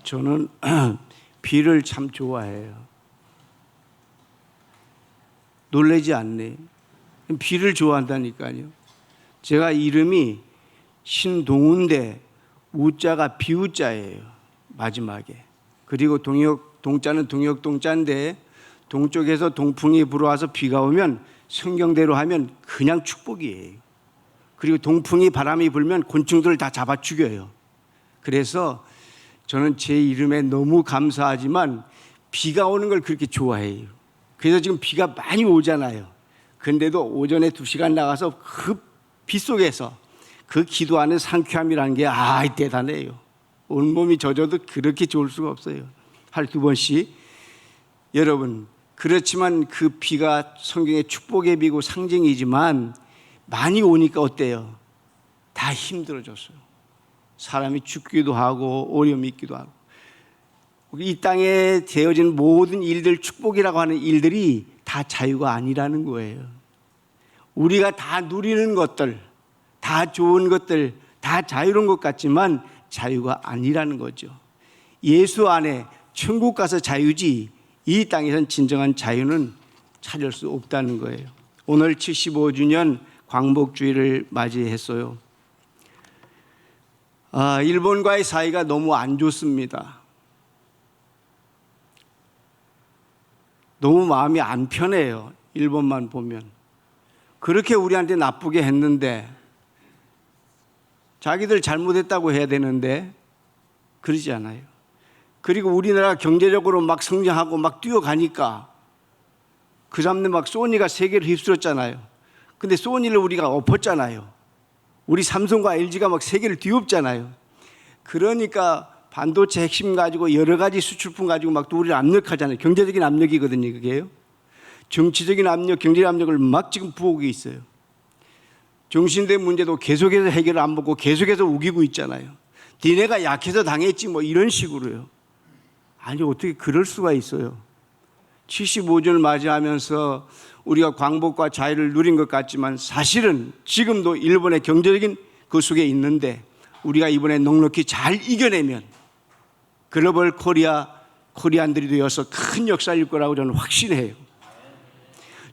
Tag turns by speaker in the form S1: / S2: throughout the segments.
S1: 저는 비를 참 좋아해요. 놀라지 않네. 비를 좋아한다니까요. 제가 이름이 신동훈데 우자가 비우자예요. 마지막에. 그리고 동자는 동역동자인데 동쪽에서 동풍이 불어와서 비가 오면 성경대로 하면 그냥 축복이에요. 그리고 동풍이 바람이 불면 곤충들을 다 잡아 죽여요. 그래서 저는 제 이름에 너무 감사하지만 비가 오는 걸 그렇게 좋아해요. 그래서 지금 비가 많이 오잖아요. 그런데도 오전에 2시간 나가서 그 빗속에서 그 기도하는 상쾌함이라는 게 대단해요. 온몸이 젖어도 그렇게 좋을 수가 없어요. 하루 2번씩. 여러분, 그렇지만 그 비가 성경의 축복의 비고 상징이지만 많이 오니까 어때요? 다 힘들어졌어요. 사람이 죽기도 하고 오염이 있기도 하고. 이 땅에 되어진 모든 일들, 축복이라고 하는 일들이 다 자유가 아니라는 거예요. 우리가 다 누리는 것들, 다 좋은 것들, 다 자유로운 것 같지만 자유가 아니라는 거죠. 예수 안에 천국 가서 자유지 이 땅에선 진정한 자유는 찾을 수 없다는 거예요. 오늘 75주년 광복주의를 맞이했어요. 일본과의 사이가 너무 안 좋습니다. 너무 마음이 안 편해요. 일본만 보면. 그렇게 우리한테 나쁘게 했는데 자기들 잘못했다고 해야 되는데 그러지 않아요. 그리고 우리나라 경제적으로 막 성장하고 막 뛰어가니까 그 사람들 막 소니가 세계를 휩쓸었잖아요. 근데 소니를 우리가 엎었잖아요. 우리 삼성과 LG가 막 세계를 뒤엎잖아요. 그러니까 반도체 핵심 가지고 여러 가지 수출품 가지고 막 또 우리를 압력하잖아요. 경제적인 압력이거든요, 그게요. 정치적인 압력, 경제적 압력을 막 지금 부어오고 있어요. 정신대 문제도 계속해서 해결을 안 보고 계속해서 우기고 있잖아요. 니네가 약해서 당했지 뭐 이런 식으로요. 아니 어떻게 그럴 수가 있어요. 75주년을 맞이하면서 우리가 광복과 자유를 누린 것 같지만 사실은 지금도 일본의 경제적인 그 속에 있는데 우리가 이번에 넉넉히 잘 이겨내면 글로벌 코리안들이 되어서 큰 역사일 거라고 저는 확신해요.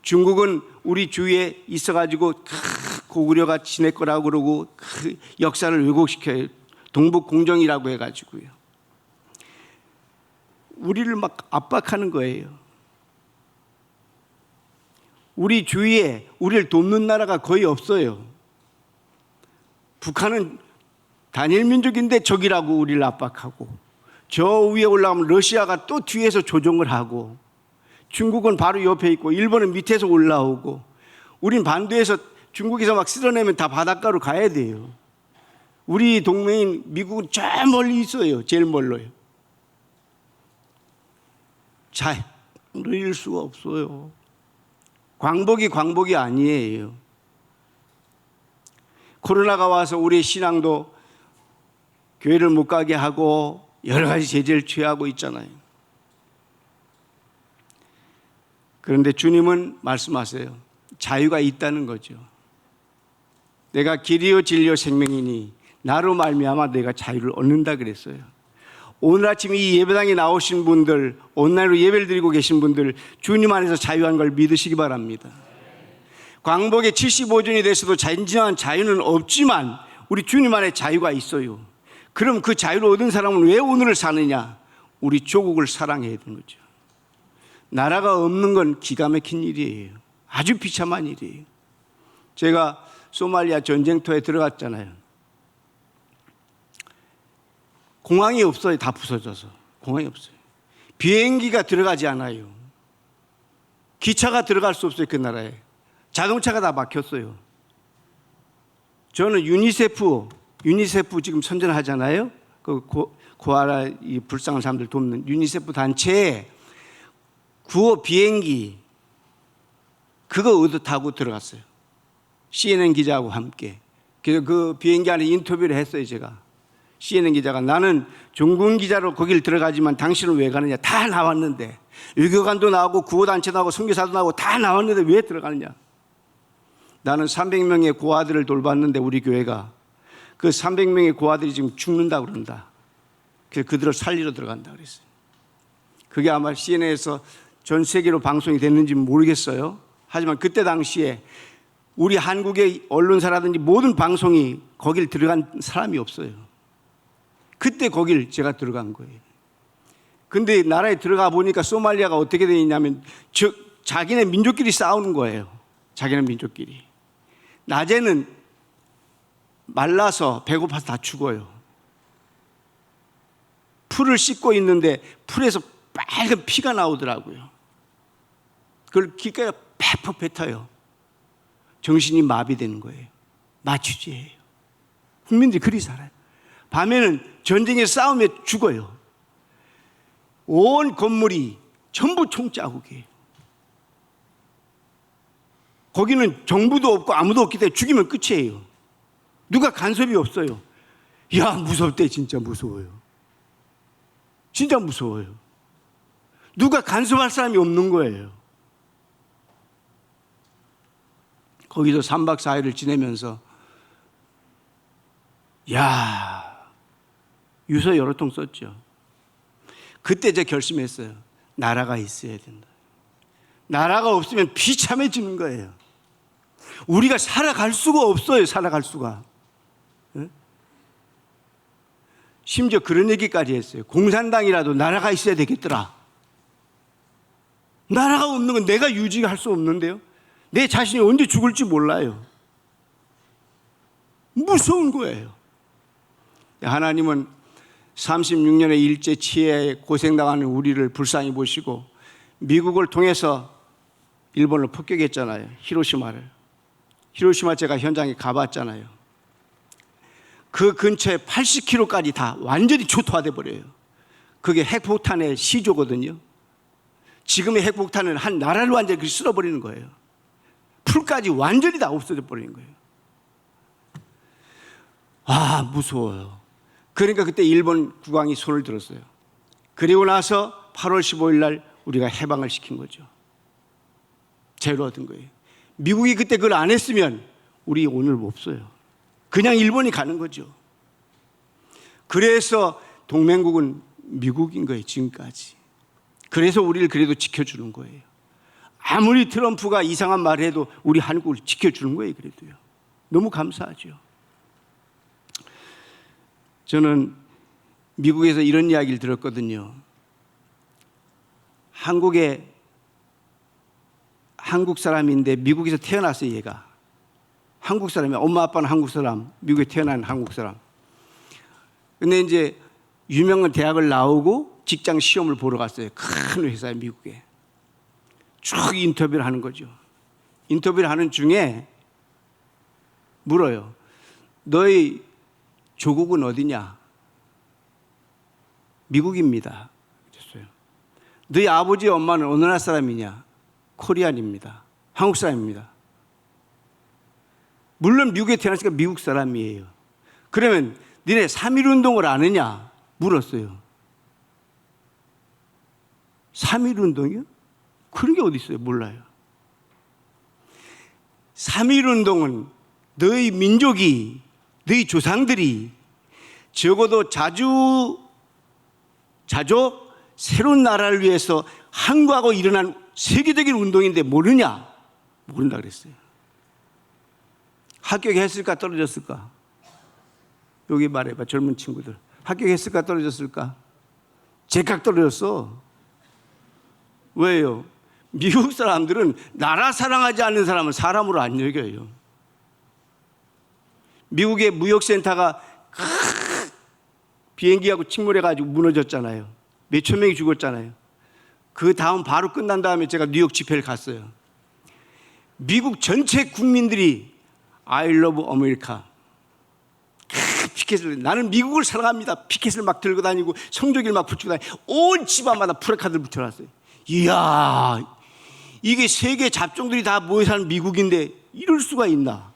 S1: 중국은 우리 주위에 있어가지고 고구려가 지낼 거라고 그러고 그 역사를 왜곡시켜요. 동북공정이라고 해가지고요. 우리를 막 압박하는 거예요. 우리 주위에 우리를 돕는 나라가 거의 없어요. 북한은 단일 민족인데 적이라고 우리를 압박하고 저 위에 올라가면 러시아가 또 뒤에서 조종을 하고 중국은 바로 옆에 있고 일본은 밑에서 올라오고 우린 반도에서 중국에서 막 쓸어내면 다 바닷가로 가야 돼요. 우리 동맹인 미국은 저 멀리 있어요. 제일 멀어요. 잘 누릴 수가 없어요. 광복이 아니에요. 코로나가 와서 우리의 신앙도 교회를 못 가게 하고 여러 가지 제재를 취하고 있잖아요. 그런데 주님은 말씀하세요. 자유가 있다는 거죠. 내가 길이요 진리요 생명이니 나로 말미암아 내가 자유를 얻는다 그랬어요. 오늘 아침 이 예배당에 나오신 분들, 온라인으로 예배를 드리고 계신 분들 주님 안에서 자유한 걸 믿으시기 바랍니다. 광복의 75주년이 돼서도 진정한 자유는 없지만 우리 주님 안에 자유가 있어요. 그럼 그 자유를 얻은 사람은 왜 오늘을 사느냐? 우리 조국을 사랑해야 되는 거죠. 나라가 없는 건 기가 막힌 일이에요. 아주 비참한 일이에요. 제가 소말리아 전쟁터에 들어갔잖아요. 공항이 없어요. 다 부서져서. 공항이 없어요. 비행기가 들어가지 않아요. 기차가 들어갈 수 없어요. 그 나라에. 자동차가 다 막혔어요. 저는 유니세프 지금 선전하잖아요. 그 고아라 이 불쌍한 사람들 돕는 유니세프 단체에 구호 비행기 그거 의도 타고 들어갔어요. CNN 기자하고 함께. 그래서 그 비행기 안에 인터뷰를 했어요. 제가. CNN 기자가 나는 종군 기자로 거길 들어가지만 당신은 왜 가느냐 다 나왔는데 외교관도 나오고 구호단체 나오고 선교사도 나오고 다 나왔는데 왜 들어가느냐? 나는 300명의 고아들을 돌봤는데 우리 교회가 그 300명의 고아들이 지금 죽는다고 그런다. 그래서 그들을 살리러 들어간다 그랬어요. 그게 아마 CNN에서 전 세계로 방송이 됐는지 모르겠어요. 하지만 그때 당시에 우리 한국의 언론사라든지 모든 방송이 거길 들어간 사람이 없어요. 그때 거길 제가 들어간 거예요. 근데 나라에 들어가 보니까 소말리아가 어떻게 되어 있냐면 자기네 민족끼리 싸우는 거예요. 자기네 민족끼리. 낮에는 말라서 배고파서 다 죽어요. 풀을 씻고 있는데 풀에서 빨간 피가 나오더라고요. 그걸 길가에 팩폭 뱉어요. 정신이 마비되는 거예요. 마취제예요. 국민들이 그리 살아요. 밤에는 전쟁에서 싸우며 죽어요. 온 건물이 전부 총자국이에요. 거기는 정부도 없고 아무도 없기 때문에 죽이면 끝이에요. 누가 간섭이 없어요. 야, 무섭대. 진짜 무서워요. 진짜 무서워요. 누가 간섭할 사람이 없는 거예요. 거기서 3박 4일을 지내면서 유서 여러 통 썼죠. 그때 제가 결심했어요. 나라가 있어야 된다. 나라가 없으면 비참해지는 거예요. 우리가 살아갈 수가 없어요. 살아갈 수가. 심지어 그런 얘기까지 했어요. 공산당이라도 나라가 있어야 되겠더라. 나라가 없는 건 내가 유지할 수 없는데요. 내 자신이 언제 죽을지 몰라요. 무서운 거예요. 하나님은 36년의 일제 치해에 고생당하는 우리를 불쌍히 보시고 미국을 통해서 일본을 폭격했잖아요. 히로시마 제가 현장에 가봤잖아요. 그 근처에 80km까지 다 완전히 초토화돼 버려요. 그게 핵폭탄의 시조거든요. 지금의 핵폭탄은 한 나라를 완전히 쓸어버리는 거예요. 풀까지 완전히 다 없어져 버리는 거예요. 무서워요. 그러니까 그때 일본 국왕이 손을 들었어요. 그리고 나서 8월 15일 날 우리가 해방을 시킨 거죠. 자유를 얻은 거예요. 미국이 그때 그걸 안 했으면 우리 오늘 없어요. 그냥 일본이 가는 거죠. 그래서 동맹국은 미국인 거예요. 지금까지. 그래서 우리를 그래도 지켜주는 거예요. 아무리 트럼프가 이상한 말을 해도 우리 한국을 지켜주는 거예요. 그래도요. 너무 감사하죠. 저는 미국에서 이런 이야기를 들었거든요. 한국 사람인데 미국에서 태어났어요. 얘가 한국 사람이야. 엄마 아빠는 한국 사람, 미국에 태어난 한국 사람. 근데 이제 유명한 대학을 나오고 직장 시험을 보러 갔어요. 큰 회사에 미국에 쭉 인터뷰를 하는 거죠. 인터뷰를 하는 중에 물어요. 너희 조국은 어디냐? 미국입니다. 그랬어요. 너희 아버지 엄마는 어느 나라 사람이냐? 코리안입니다. 한국 사람입니다. 물론 미국에 태어났으니까 미국 사람이에요. 그러면 너네 3.1운동을 아느냐? 물었어요. 3.1운동이요? 그런 게 어디 있어요? 몰라요. 3.1운동은 너희 민족이, 너희 조상들이 적어도 자주 새로운 나라를 위해서 항거하고 일어난 세계적인 운동인데 모르냐? 모른다 그랬어요. 합격했을까 떨어졌을까? 여기 말해봐. 젊은 친구들 합격했을까 떨어졌을까? 제깍 떨어졌어. 왜요? 미국 사람들은 나라 사랑하지 않는 사람은 사람으로 안 여겨요. 미국의 무역센터가 비행기하고 침몰해가지고 무너졌잖아요. 몇천 명이 죽었잖아요. 그 다음 바로 끝난 다음에 제가 뉴욕 집회를 갔어요. 미국 전체 국민들이 I love America 피켓을, 나는 미국을 사랑합니다. 피켓을 막 들고 다니고 성조기를 막 붙이고 다니고 온 집안마다 프레카드를 붙여놨어요. 이야, 이게 세계 잡종들이 다 모여 사는 미국인데 이럴 수가 있나?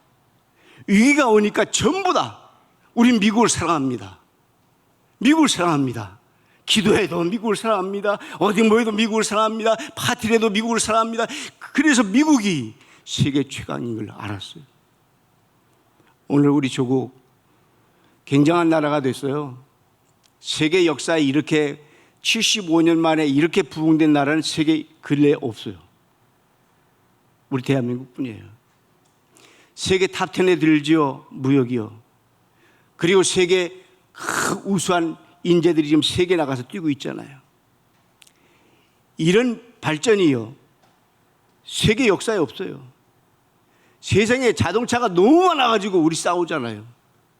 S1: 위기가 오니까 전부 다 우린 미국을 사랑합니다. 미국을 사랑합니다. 기도해도 미국을 사랑합니다. 어디 모여도 미국을 사랑합니다. 파티를 해도 미국을 사랑합니다. 그래서 미국이 세계 최강인 걸 알았어요. 오늘 우리 조국 굉장한 나라가 됐어요. 세계 역사에 이렇게 75년 만에 이렇게 부흥된 나라는 세계 근래에 없어요. 우리 대한민국뿐이에요. 세계 탑10에 들지요, 무역이요. 그리고 세계 우수한 인재들이 지금 세계 나가서 뛰고 있잖아요. 이런 발전이요, 세계 역사에 없어요. 세상에 자동차가 너무 많아가지고 우리 싸우잖아요.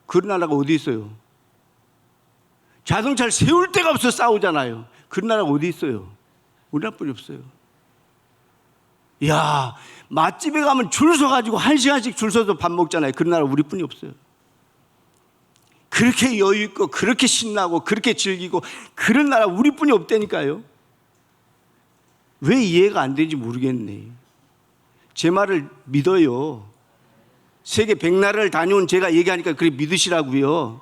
S1: 그런 나라가 어디 있어요? 자동차를 세울 데가 없어 싸우잖아요. 그런 나라가 어디 있어요? 우리나라뿐이 없어요. 야, 맛집에 가면 줄 서가지고 1시간씩 줄 서서 밥 먹잖아요. 그런 나라 우리뿐이 없어요. 그렇게 여유 있고 그렇게 신나고 그렇게 즐기고 그런 나라 우리뿐이 없다니까요. 왜 이해가 안 되는지 모르겠네. 제 말을 믿어요. 세계 100나라를 다녀온 제가 얘기하니까 그래 믿으시라고요.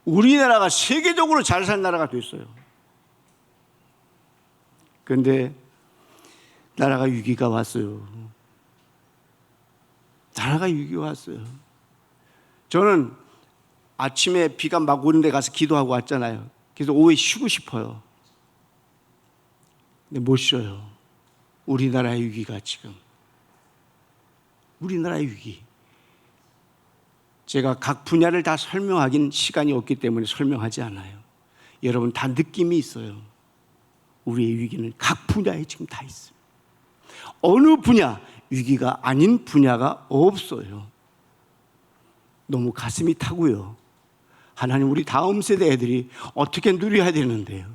S1: 우리나라가 세계적으로 잘 산 나라가 됐어요. 그런데 나라가 위기가 왔어요. 나라가 위기가 왔어요. 저는 아침에 비가 막 오는데 가서 기도하고 왔잖아요. 그래서 오후에 쉬고 싶어요. 근데 못 쉬어요. 우리나라의 위기가 지금. 우리나라의 위기. 제가 각 분야를 다 설명하긴 시간이 없기 때문에 설명하지 않아요. 여러분 다 느낌이 있어요. 우리의 위기는 각 분야에 지금 다 있어요. 어느 분야, 위기가 아닌 분야가 없어요. 너무 가슴이 타고요. 하나님, 우리 다음 세대 애들이 어떻게 누려야 되는데요.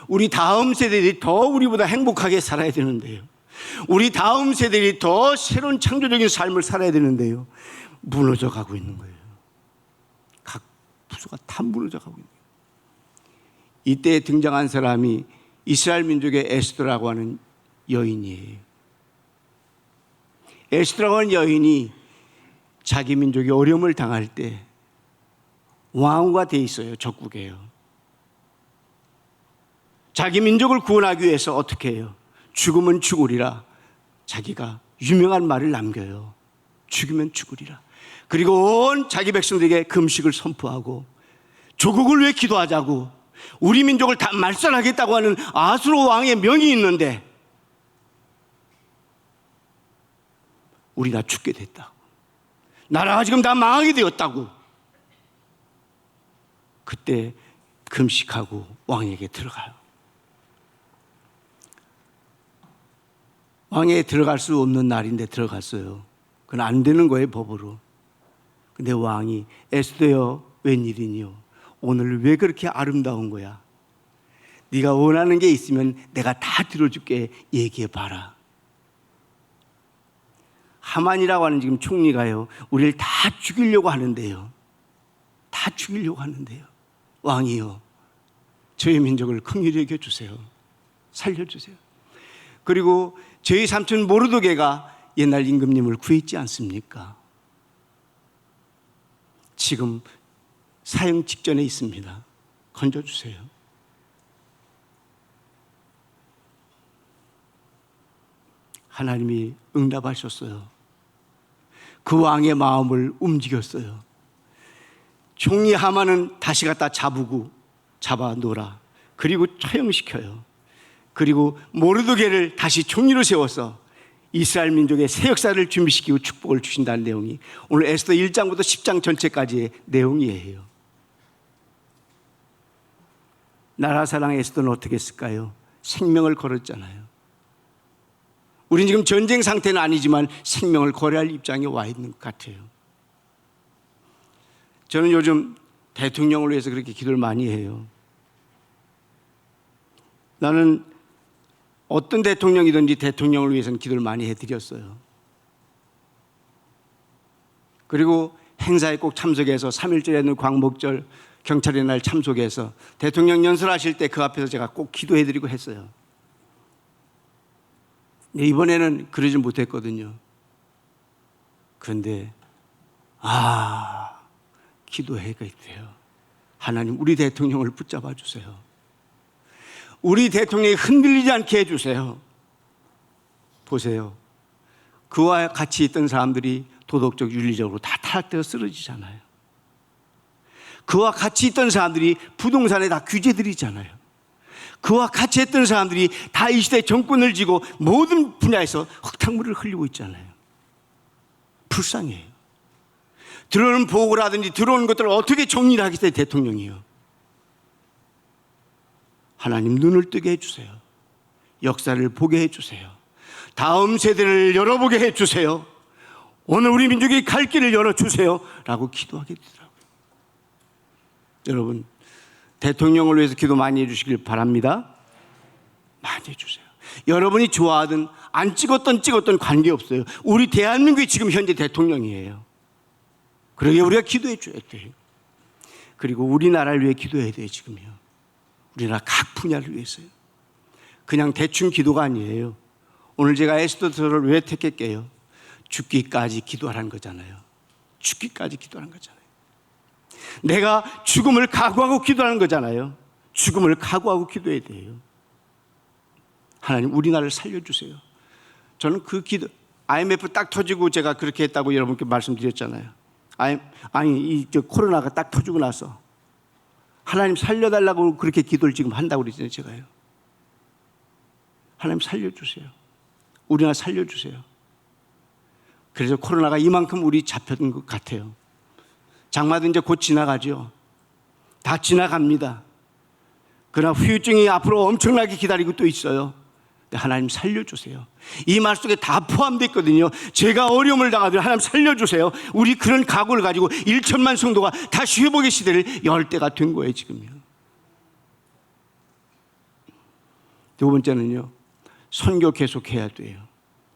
S1: 우리 다음 세대들이 더 우리보다 행복하게 살아야 되는데요. 우리 다음 세대들이 더 새로운 창조적인 삶을 살아야 되는데요. 무너져 가고 있는 거예요. 각 부서가 다 무너져 가고 있는 거예요. 이때 등장한 사람이 이스라엘 민족의 에스더라고 하는 여인이에요. 에스더라고 하는 여인이 자기 민족이 어려움을 당할 때 왕후가 돼 있어요. 적국에요. 자기 민족을 구원하기 위해서 어떻게 해요? 죽으면 죽으리라. 자기가 유명한 말을 남겨요. 죽으면 죽으리라. 그리고 온 자기 백성들에게 금식을 선포하고 조국을 위해 기도하자고, 우리 민족을 다 말살하겠다고 하는 아수르 왕의 명이 있는데 우리 다 죽게 됐다고, 나라가 지금 다 망하게 되었다고. 그때 금식하고 왕에게 들어가요. 왕에 들어갈 수 없는 날인데 들어갔어요. 그건 안 되는 거예요, 법으로. 근데 왕이 에스더여, 웬일이니요? 오늘 왜 그렇게 아름다운 거야? 네가 원하는 게 있으면 내가 다 들어줄게. 얘기해봐라. 하만이라고 하는 지금 총리가요, 우리를 다 죽이려고 하는데요. 다 죽이려고 하는데요. 왕이요, 저희 민족을 긍휼히 여겨주세요. 살려주세요. 그리고 저희 삼촌 모르드게가 옛날 임금님을 구했지 않습니까? 지금 사형 직전에 있습니다. 건져주세요. 하나님이 응답하셨어요. 그 왕의 마음을 움직였어요. 총리 하만은 다시 갖다 잡아 놓으라. 그리고 처형시켜요. 그리고 모르드게를 다시 총리로 세워서 이스라엘 민족의 새 역사를 준비시키고 축복을 주신다는 내용이 오늘 에스더 1장부터 10장 전체까지의 내용이에요. 나라 사랑 에스더는 어떻게 했을까요? 생명을 걸었잖아요. 우린 지금 전쟁 상태는 아니지만 생명을 걸어야 할 입장에 와 있는 것 같아요. 저는 요즘 대통령을 위해서 그렇게 기도를 많이 해요. 나는 어떤 대통령이든지 대통령을 위해서는 기도를 많이 해드렸어요. 그리고 행사에 꼭 참석해서 3.1절에는 광복절, 경찰의 날 참석해서 대통령 연설하실 때 그 앞에서 제가 꼭 기도해드리고 했어요. 이번에는 그러지 못했거든요. 그런데 기도해야겠어요. 하나님 우리 대통령을 붙잡아 주세요. 우리 대통령이 흔들리지 않게 해주세요. 보세요. 그와 같이 있던 사람들이 도덕적 윤리적으로 다 타락되어 쓰러지잖아요. 그와 같이 있던 사람들이 부동산에 다 규제 들이잖아요. 그와 같이 했던 사람들이 다 이 시대 정권을 쥐고 모든 분야에서 흙탕물을 흘리고 있잖아요. 불쌍해요. 들어오는 보고라든지 들어오는 것들을 어떻게 정리를 하겠어요, 대통령이요. 하나님 눈을 뜨게 해주세요. 역사를 보게 해주세요. 다음 세대를 열어보게 해주세요. 오늘 우리 민족이 갈 길을 열어주세요 라고 기도하게 되더라고요. 여러분, 대통령을 위해서 기도 많이 해주시길 바랍니다. 많이 해주세요. 여러분이 좋아하든 안 찍었던 관계없어요. 우리 대한민국이 지금 현재 대통령이에요. 그러게 우리가 기도해 줘야 돼요. 그리고 우리나라를 위해 기도해야 돼요. 지금요. 우리나라 각 분야를 위해서요. 그냥 대충 기도가 아니에요. 오늘 제가 에스더서를 왜 택했게요? 죽기까지 기도하라는 거잖아요. 죽기까지 기도하는 거잖아요. 내가 죽음을 각오하고 기도하는 거잖아요. 죽음을 각오하고 기도해야 돼요. 하나님 우리나라를 살려주세요. 저는 그 기도, IMF 딱 터지고 제가 그렇게 했다고 여러분께 말씀드렸잖아요. 이 코로나가 딱 터지고 나서 하나님 살려달라고 그렇게 기도를 지금 한다고 그러잖아요. 제가요. 하나님 살려주세요. 우리나라 살려주세요. 그래서 코로나가 이만큼 우리 잡혔던 것 같아요. 장마도 이제 곧 지나가죠. 다 지나갑니다. 그러나 후유증이 앞으로 엄청나게 기다리고 또 있어요. 하나님 살려주세요. 이 말 속에 다 포함되어 있거든요. 제가 어려움을 당하더라도 하나님 살려주세요. 우리 그런 각오를 가지고 1천만 성도가 다시 회복의 시대를 열 때가 된 거예요. 지금요. 두 번째는요, 선교 계속해야 돼요.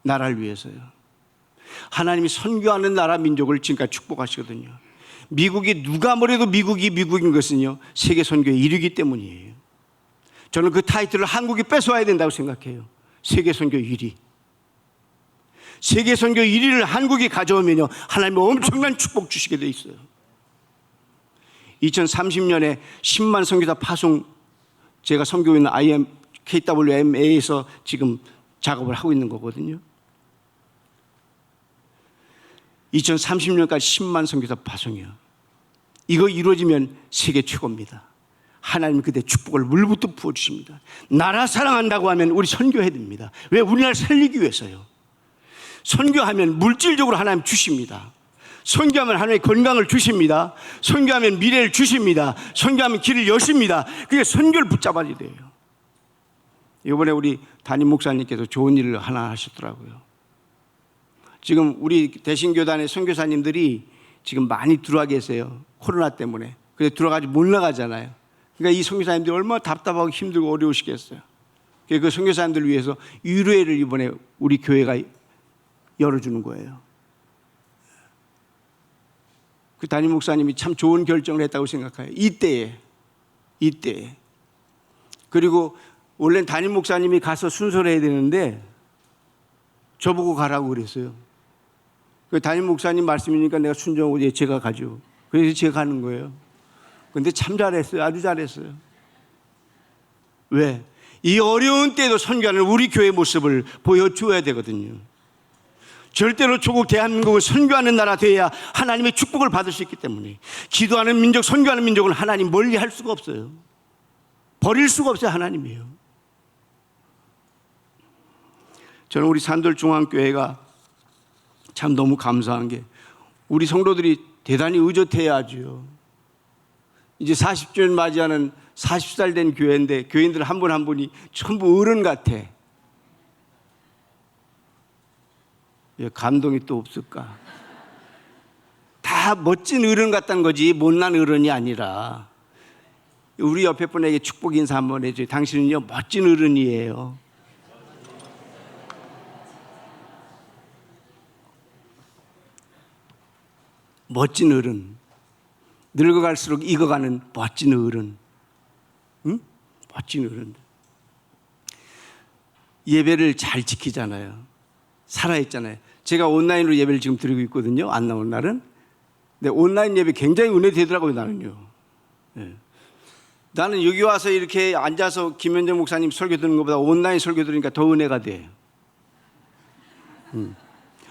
S1: 나라를 위해서요. 하나님이 선교하는 나라 민족을 지금까지 축복하시거든요. 미국이 누가 뭐래도 미국인 것은요, 세계 선교의 1위이기 때문이에요. 저는 그 타이틀을 한국이 뺏어와야 된다고 생각해요. 세계 선교 1위. 세계 선교 1위를 한국이 가져오면요, 하나님이 엄청난 축복 주시게 돼 있어요. 2030년에 10만 선교사 파송, 제가 선교에 있는 KWMA에서 지금 작업을 하고 있는 거거든요. 2030년까지 10만 선교사 파송이요. 이거 이루어지면 세계 최고입니다. 하나님 그때 축복을 물부터 부어주십니다. 나라 사랑한다고 하면 우리 선교해야 됩니다. 왜? 우리나라를 살리기 위해서요. 선교하면 물질적으로 하나님 주십니다. 선교하면 하나님의 건강을 주십니다. 선교하면 미래를 주십니다. 선교하면 길을 여십니다. 그게 선교를 붙잡아야 돼요. 이번에 우리 담임 목사님께서 좋은 일을 하나 하셨더라고요. 지금 우리 대신교단의 선교사님들이 지금 많이 들어와 계세요. 코로나 때문에. 그래서 들어가지 못 나가잖아요. 그러니까 이 선교사님들이 얼마나 답답하고 힘들고 어려우시겠어요. 그 선교사님들을 위해서 유료회를 이번에 우리 교회가 열어주는 거예요. 그 담임 목사님이 참 좋은 결정을 했다고 생각해요. 이때에. 그리고 원래는 담임 목사님이 가서 순서를 해야 되는데 저보고 가라고 그랬어요. 그 담임 목사님 말씀이니까 내가 순종하고 제가 가죠. 그래서 제가 가는 거예요. 근데 참 잘했어요. 아주 잘했어요. 왜? 이 어려운 때에도 선교하는 우리 교회의 모습을 보여줘야 되거든요. 절대로 조국 대한민국을 선교하는 나라 되어야 하나님의 축복을 받을 수 있기 때문에, 기도하는 민족, 선교하는 민족은 하나님 멀리 할 수가 없어요. 버릴 수가 없어요. 하나님이에요. 저는 우리 산돌중앙교회가 참 너무 감사한 게 우리 성도들이 대단히 의젓해야죠. 이제 40주년 맞이하는 40살 된 교회인데 교인들 한 분 한 분이 전부 어른 같아. 왜 감동이 또 없을까? 다 멋진 어른 같다는 거지 못난 어른이 아니라. 우리 옆에 분에게 축복 인사 한번 해줘요. 당신은요 멋진 어른이에요. 멋진 어른. 늙어갈수록 익어가는 멋진 어른. 응? 멋진 어른. 예배를 잘 지키잖아요. 살아있잖아요. 제가 온라인으로 예배를 지금 드리고 있거든요. 안 나온 날은. 근데 온라인 예배 굉장히 은혜 되더라고요, 나는요. 네. 나는 여기 와서 이렇게 앉아서 김현정 목사님 설교 듣는 것보다 온라인 설교 들으니까 더 은혜가 돼.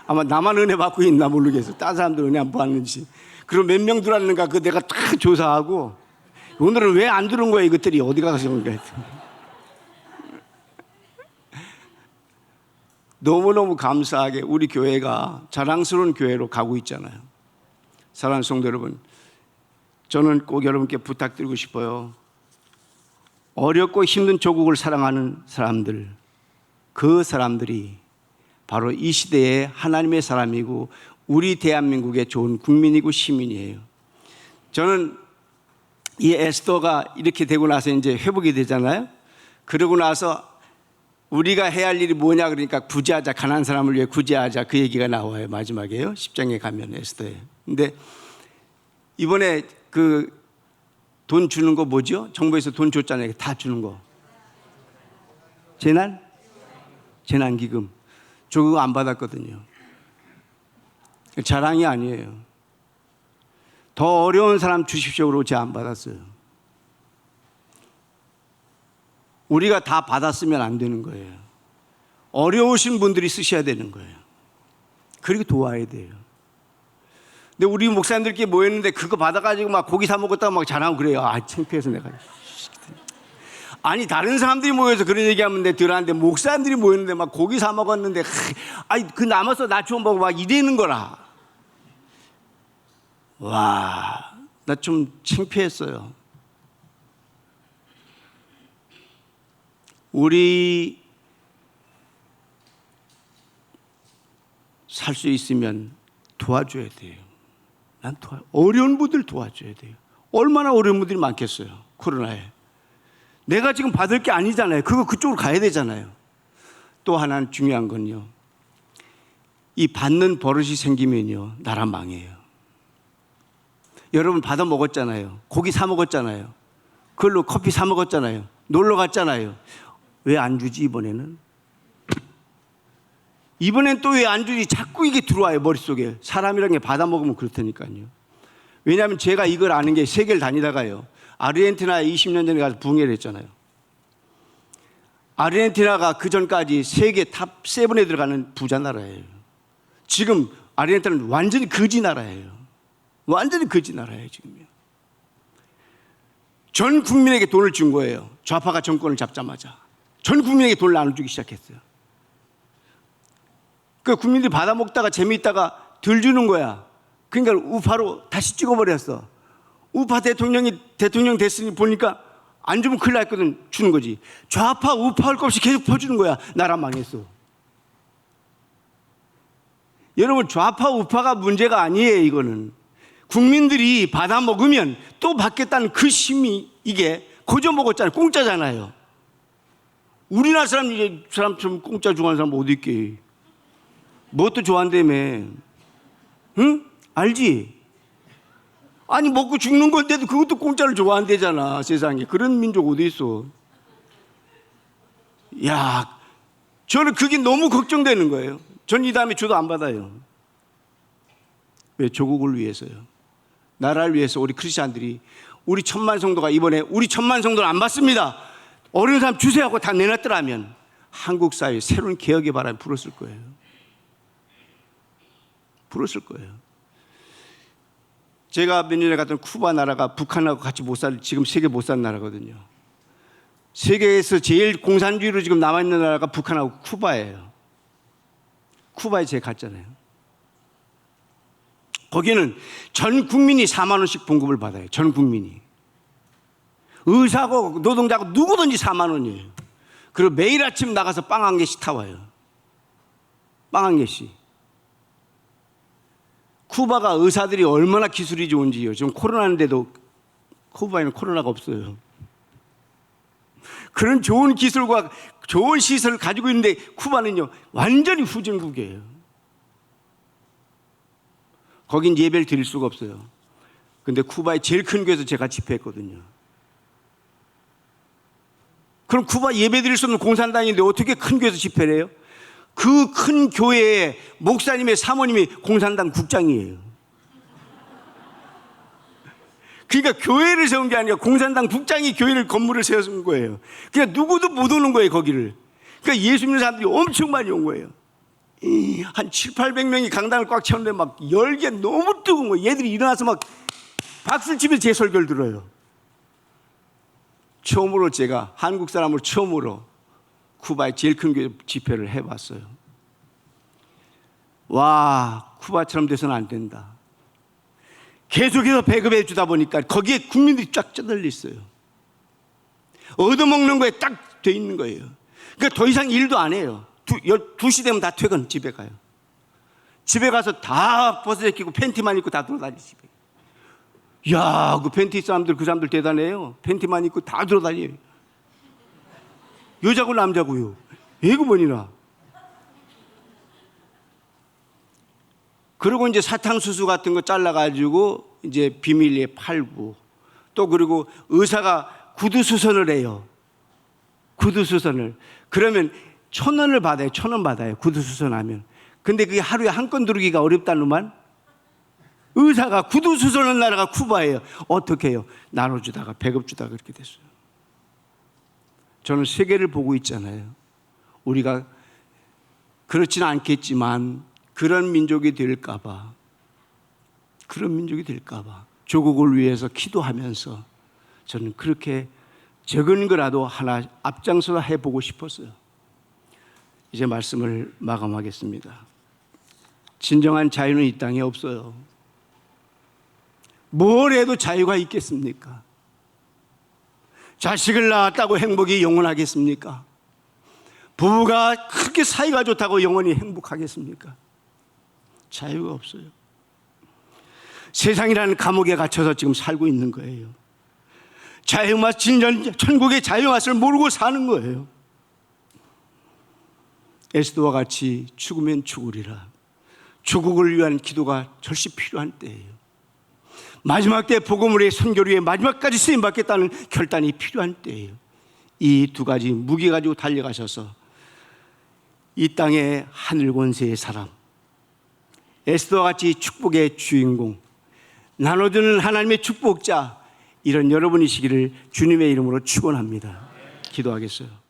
S1: 아마 나만 은혜 받고 있나 모르겠어. 다른 사람들 은혜 안 받는지. 그럼 몇 명 들어왔는가 그 내가 다 조사하고 오늘은 왜 안 들은 거야 이것들이 어디 가서 그런가. 너무너무 감사하게 우리 교회가 자랑스러운 교회로 가고 있잖아요. 사랑하는 성도 여러분, 저는 꼭 여러분께 부탁드리고 싶어요. 어렵고 힘든 조국을 사랑하는 사람들, 그 사람들이 바로 이 시대의 하나님의 사람이고 우리 대한민국의 좋은 국민이고 시민이에요. 저는 이 에스더가 이렇게 되고 나서 이제 회복이 되잖아요. 그러고 나서 우리가 해야 할 일이 뭐냐 그러니까 구제하자, 가난한 사람을 위해 구제하자, 그 얘기가 나와요. 마지막에요. 10장에 가면 에스더에. 근데 이번에 그 돈 주는 거 뭐죠? 정부에서 돈 줬잖아요. 다 주는 거. 재난기금. 저 그거 안 받았거든요. 자랑이 아니에요. 더 어려운 사람 주십시오 그러고 제가 안 받았어요. 우리가 다 받았으면 안 되는 거예요. 어려우신 분들이 쓰셔야 되는 거예요. 그리고 도와야 돼요. 근데 우리 목사님들끼리 모였는데 그거 받아가지고 막 고기 사 먹었다가 막 자랑하고 그래요. 아, 창피해서 내가. 아니, 다른 사람들이 모여서 그런 얘기하면 내 들었는데 목사님들이 모였는데 막 고기 사 먹었는데, 아니, 그 남아서 나 좀 먹고 막 이러는 거라. 와, 나 좀 창피했어요. 우리 살 수 있으면 도와줘야 돼요. 어려운 분들 도와줘야 돼요. 얼마나 어려운 분들이 많겠어요, 코로나에. 내가 지금 받을 게 아니잖아요. 그거 그쪽으로 가야 되잖아요. 또 하나 중요한 건요, 이 받는 버릇이 생기면요 나라 망해요. 여러분 받아 먹었잖아요. 고기 사 먹었잖아요. 그걸로 커피 사 먹었잖아요. 놀러 갔잖아요. 왜 안 주지 이번에는? 이번엔 또 왜 안 주지? 자꾸 이게 들어와요 머릿속에. 사람이란 게 받아 먹으면 그렇다니까요. 왜냐하면 제가 이걸 아는 게 세계를 다니다가요, 아르헨티나에 20년 전에 가서 부흥회를 했잖아요. 아르헨티나가 그 전까지 세계 탑 7에 들어가는 부자 나라예요. 지금 아르헨티나는 완전히 거지 나라예요. 완전히 거지 나라예요 지금요. 전 국민에게 돈을 준 거예요. 좌파가 정권을 잡자마자 전 국민에게 돈을 나눠주기 시작했어요. 그 국민들이 받아 먹다가 재미있다가 덜 주는 거야. 그러니까 우파로 다시 찍어버렸어. 우파 대통령 됐으니 보니까 안 주면 큰일 났거든. 주는 거지. 좌파 우파 할 것 없이 계속 퍼주는 거야. 나라 망했어. 여러분, 좌파 우파가 문제가 아니에요. 이거는 국민들이 받아 먹으면 또 받겠다는 그 심이, 이게 거저 먹었잖아요. 공짜잖아요. 우리나라 사람처럼 공짜 좋아하는 사람 어디 있게. 뭣도 좋아한다며. 응? 알지? 아니, 먹고 죽는 건데도 그것도 공짜를 좋아한대잖아. 세상에 그런 민족 어디 있어. 야, 저는 그게 너무 걱정되는 거예요. 전 이 다음에 줘도 안 받아요. 왜? 조국을 위해서요. 나라를 위해서. 우리 크리스찬들이, 우리 1000만 성도가 이번에 우리 1000만 성도를 안 받습니다, 어려운 사람 주세요 하고 다 내놨더라면 한국 사회에 새로운 개혁의 바람이 불었을 거예요. 불었을 거예요. 제가 몇 년에 갔던 쿠바 나라가 북한하고 같이 지금 세계 못 사는 나라거든요. 세계에서 제일 공산주의로 지금 남아있는 나라가 북한하고 쿠바예요. 쿠바에 제가 갔잖아요. 거기는 전 국민이 4만 원씩 봉급을 받아요. 전 국민이. 의사고 노동자고 누구든지 4만 원이에요. 그리고 매일 아침 나가서 빵 한 개씩 타와요. 빵 한 개씩. 쿠바가 의사들이 얼마나 기술이 좋은지요. 지금 코로나인데도 쿠바에는 코로나가 없어요. 그런 좋은 기술과 좋은 시설을 가지고 있는데 쿠바는요 완전히 후진국이에요. 거긴 예배를 드릴 수가 없어요. 근데 쿠바의 제일 큰 교회에서 제가 집회했거든요. 그럼 쿠바 예배 드릴 수 없는 공산당인데 어떻게 큰 교회에서 집회를 해요? 그 큰 교회의 목사님의 사모님이 공산당 국장이에요. 그러니까 교회를 세운 게 아니라 공산당 국장이 교회를 건물을 세운 거예요. 그러니까 누구도 못 오는 거예요, 거기를. 그러니까 예수 믿는 사람들이 엄청 많이 온 거예요. 한 700~800명이 강당을 꽉 채웠는데 막 열기가 너무 뜨거운 거예요. 얘들이 일어나서 막 박수를 치면서 제 설교를 들어요. 처음으로 제가 한국 사람으로 처음으로 쿠바의 제일 큰 교회 집회를 해봤어요. 와, 쿠바처럼 돼서는 안 된다. 계속해서 배급해 주다 보니까 거기에 국민들이 쫙 쩌들려 있어요. 얻어먹는 거에 딱 돼 있는 거예요. 그러니까 더 이상 일도 안 해요. 2시 되면 다 퇴근, 집에 가요. 집에 가서 다 벗어 제끼고 팬티만 입고 다 돌아다니, 집에. 이야, 그 팬티 사람들, 그 사람들 대단해요. 팬티만 입고 다 돌아다녀요. 여자고 남자고요. 애구머니나. 그리고 이제 사탕수수 같은 거 잘라가지고 이제 비밀리에 팔고, 또 그리고 의사가 구두수선을 해요. 구두수선을. 그러면 1,000원을 받아요. 1,000원 받아요. 구두수선하면. 근데 그게 하루에 한 건 두르기가 어렵다는만. 의사가 구두수선하는 나라가 쿠바예요. 어떻게 해요? 나눠주다가 배급 주다가 그렇게 됐어요. 저는 세계를 보고 있잖아요. 우리가 그렇지는 않겠지만 그런 민족이 될까봐, 조국을 위해서 기도하면서 저는 그렇게 적은 거라도 하나 앞장서 해보고 싶었어요. 이제 말씀을 마감하겠습니다. 진정한 자유는 이 땅에 없어요. 뭘 해도 자유가 있겠습니까? 자식을 낳았다고 행복이 영원하겠습니까? 부부가 그렇게 사이가 좋다고 영원히 행복하겠습니까? 자유가 없어요. 세상이라는 감옥에 갇혀서 지금 살고 있는 거예요. 자유맛, 진전 천국의 자유맛을 모르고 사는 거예요. 에스더와 같이 죽으면 죽으리라. 조국을 위한 기도가 절시 필요한 때예요. 마지막 때 복음을 위해 선교를 위해 마지막까지 쓰임받겠다는 결단이 필요한 때예요. 이 두 가지 무기 가지고 달려가셔서 이 땅의 하늘 권세의 사람, 에스더와 같이 축복의 주인공, 나눠주는 하나님의 축복자, 이런 여러분이시기를 주님의 이름으로 축원합니다. 기도하겠어요.